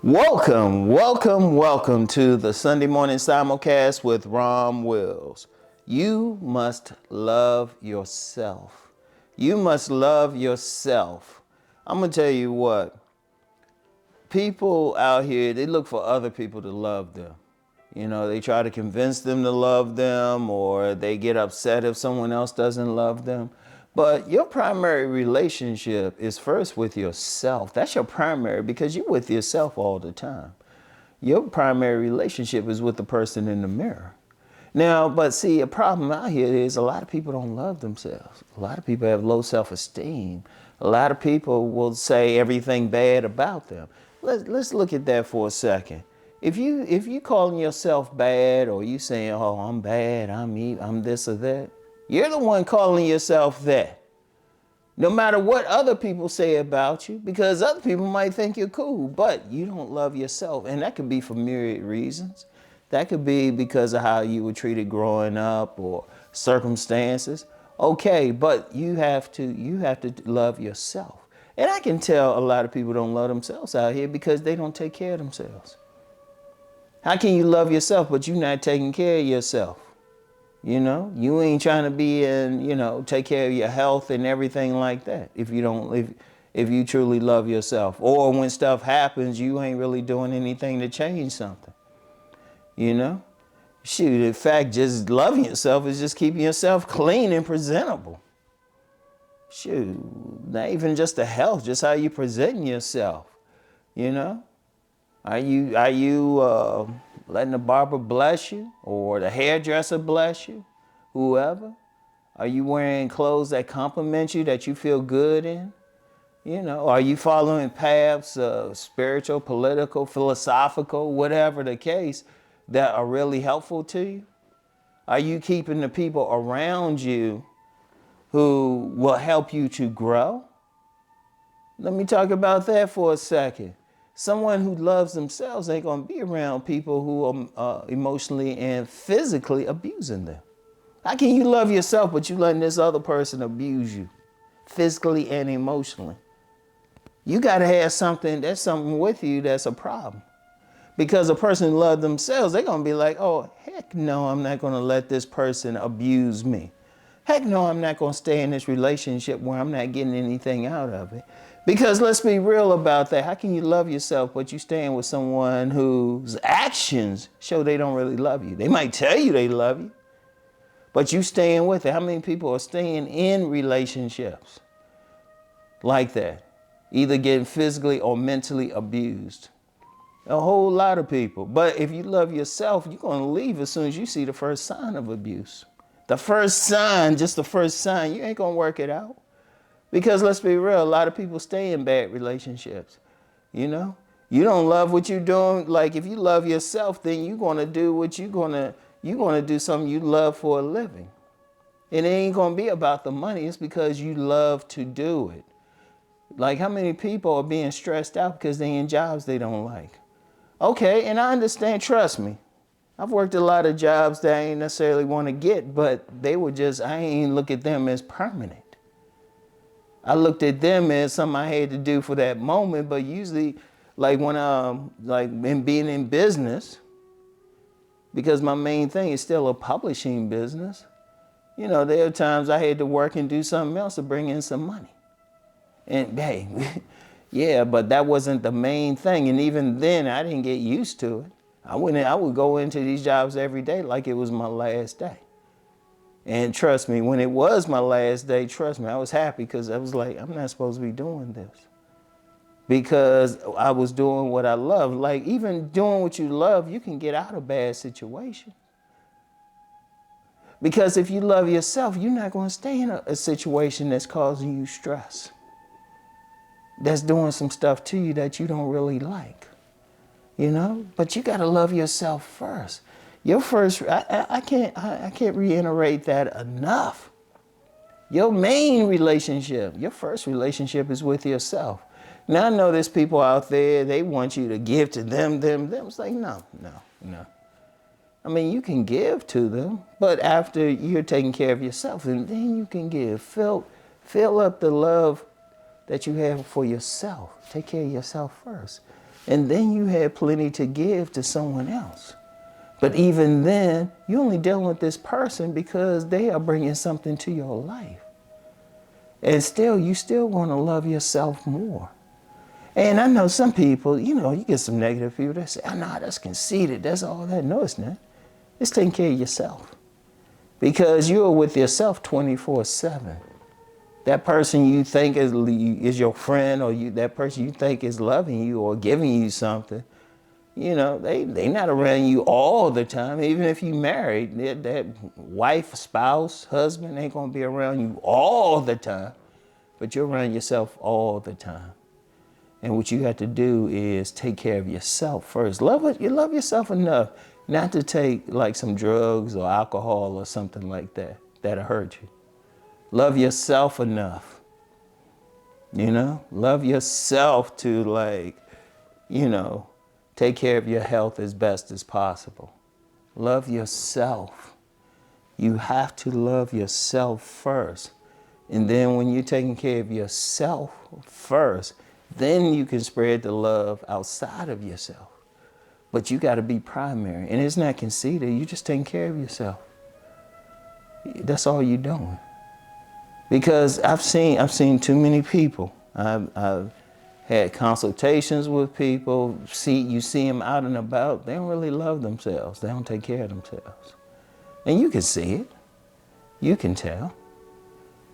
Welcome to the Sunday morning simulcast with Rom Wills. You must love yourself. You must love yourself. I'm going to tell you what, people out here, they look for other people to love them. You know, they try to convince them to love them, or they get upset if someone else doesn't love them. But your primary relationship is first with yourself. That's your primary, because you're with yourself all the time. Your primary relationship is with the person in the mirror. Now, but see, a problem out here is a lot of people don't love themselves. A lot of people have low self-esteem. A lot of people will say everything bad about them. Let's look at that for a second. If you calling yourself bad, or you saying, "Oh, I'm bad, I'm this or that," you're the one calling yourself that. No matter what other people say about you, because other people might think you're cool, but you don't love yourself. And that could be for myriad reasons. That could be because of how you were treated growing up or circumstances. Okay, but you have to love yourself. And I can tell a lot of people don't love themselves out here because they don't take care of themselves. How can you love yourself, but you're not taking care of yourself? You know, you ain't trying to be take care of your health and everything like that. If you truly love yourself, or when stuff happens, you ain't really doing anything to change something. You know, shoot, in fact, just loving yourself is just keeping yourself clean and presentable. Shoot, not even just the health, just how you presenting yourself. You know, are you letting the barber bless you, or the hairdresser bless you, whoever? Are you wearing clothes that compliment you, that you feel good in? You know, are you following paths, spiritual, political, philosophical, whatever the case, that are really helpful to you? Are you keeping the people around you who will help you to grow? Let me talk about that for a second. Someone who loves themselves ain't going to be around people who are emotionally and physically abusing them. How can you love yourself, but you letting this other person abuse you physically and emotionally? You got to have something with you that's a problem. Because a person who loves themselves, they're going to be like, "Oh, heck no, I'm not going to let this person abuse me. Heck no, I'm not going to stay in this relationship where I'm not getting anything out of it." Because let's be real about that. How can you love yourself, but you staying with someone whose actions show they don't really love you? They might tell you they love you, but you staying with it. How many people are staying in relationships like that, either getting physically or mentally abused? A whole lot of people. But if you love yourself, you're going to leave as soon as you see the first sign of abuse. The first sign, just the first sign, you ain't going to work it out. Because let's be real, a lot of people stay in bad relationships. You know, you don't love what you're doing. Like, if you love yourself, then you're going to do you're going to do something you love for a living. And it ain't going to be about the money. It's because you love to do it. Like, how many people are being stressed out because they're in jobs they don't like? Okay, and I understand, trust me. I've worked a lot of jobs that I ain't necessarily want to get, but I ain't look at them as permanent. I looked at them as something I had to do for that moment, but usually, like when in being in business, because my main thing is still a publishing business, you know, there are times I had to work and do something else to bring in some money. And hey, yeah, but that wasn't the main thing. And even then, I didn't get used to it. I would go into these jobs every day like it was my last day. And trust me, when it was my last day, trust me, I was happy, because I was like, I'm not supposed to be doing this. Because I was doing what I love. Like, even doing what you love, you can get out of bad situations. Because if you love yourself, you're not going to stay in a situation that's causing you stress, that's doing some stuff to you that you don't really like, you know? But you got to love yourself first. Your first, I can't reiterate that enough. Your main relationship, your first relationship is with yourself. Now, I know there's people out there, they want you to give to them. It's like, no. I mean, you can give to them, but after you're taking care of yourself, and then you can give. Fill up the love that you have for yourself. Take care of yourself first. And then you had plenty to give to someone else. But even then, you're only dealing with this person because they are bringing something to your life. And still, you still want to love yourself more. And I know some people, you know, you get some negative people that say, oh, no, that's conceited. That's all that. No, it's not. It's taking care of yourself. Because you're with yourself 24/7. That person you think is your friend, or that person you think is loving you or giving you something, you know, they not around you all the time. Even if you married, that wife, spouse, husband ain't gonna be around you all the time, but you're around yourself all the time. And what you have to do is take care of yourself first. You love yourself enough not to take like some drugs or alcohol or something like that that'll hurt you. Love yourself enough, you know? Love yourself to, like, you know, take care of your health as best as possible. Love yourself. You have to love yourself first. And then when you're taking care of yourself first, then you can spread the love outside of yourself. But you got to be primary. And it's not conceited. You're just taking care of yourself. That's all you're doing. Because I've seen too many people. I've had consultations with people. You see them out and about. They don't really love themselves. They don't take care of themselves. And you can see it. You can tell.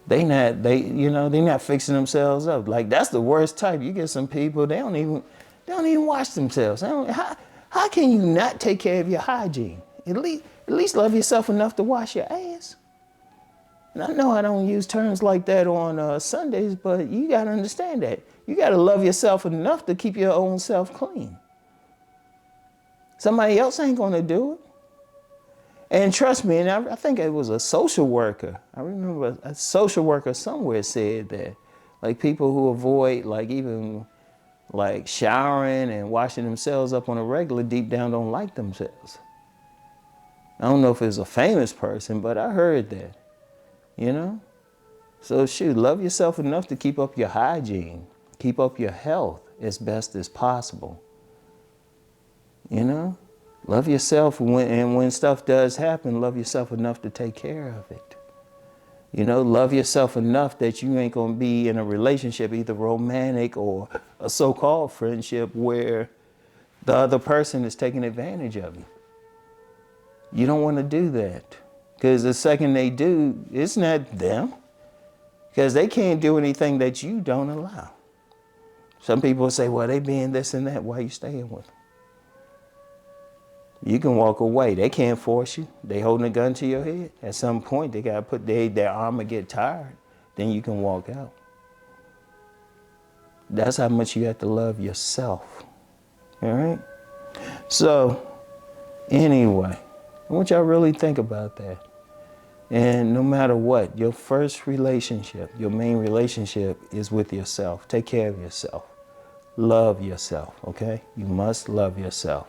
They're not fixing themselves up. Like, that's the worst type. You get some people, they don't even wash themselves. How can you not take care of your hygiene? At least love yourself enough to wash your ass. And I know I don't use terms like that on Sundays, but you got to understand that. You got to love yourself enough to keep your own self clean. Somebody else ain't going to do it. And trust me, and I think it was a social worker. I remember a social worker somewhere said that, like, people who avoid, like, even like showering and washing themselves up on a regular, deep down don't like themselves. I don't know if it's a famous person, but I heard that, you know? So shoot, love yourself enough to keep up your hygiene, keep up your health as best as possible, you know? Love yourself, and when stuff does happen, love yourself enough to take care of it. You know, love yourself enough that you ain't gonna be in a relationship, either romantic or a so-called friendship, where the other person is taking advantage of you. You don't want to do that, because the second they do, it's not them, because they can't do anything that you don't allow. Some people say, well, they being this and that, why are you staying with them? You can walk away. They can't force you. They holding a gun to your head. At some point, they got to put their armor get tired. Then you can walk out. That's how much you have to love yourself. All right? So, anyway, I want y'all to really think about that. And no matter what, your first relationship, your main relationship is with yourself. Take care of yourself. Love yourself, okay? You must love yourself.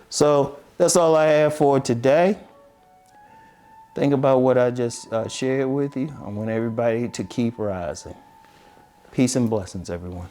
So, that's all I have for today. Think about what I just shared with you. I want everybody to keep rising. Peace and blessings, everyone.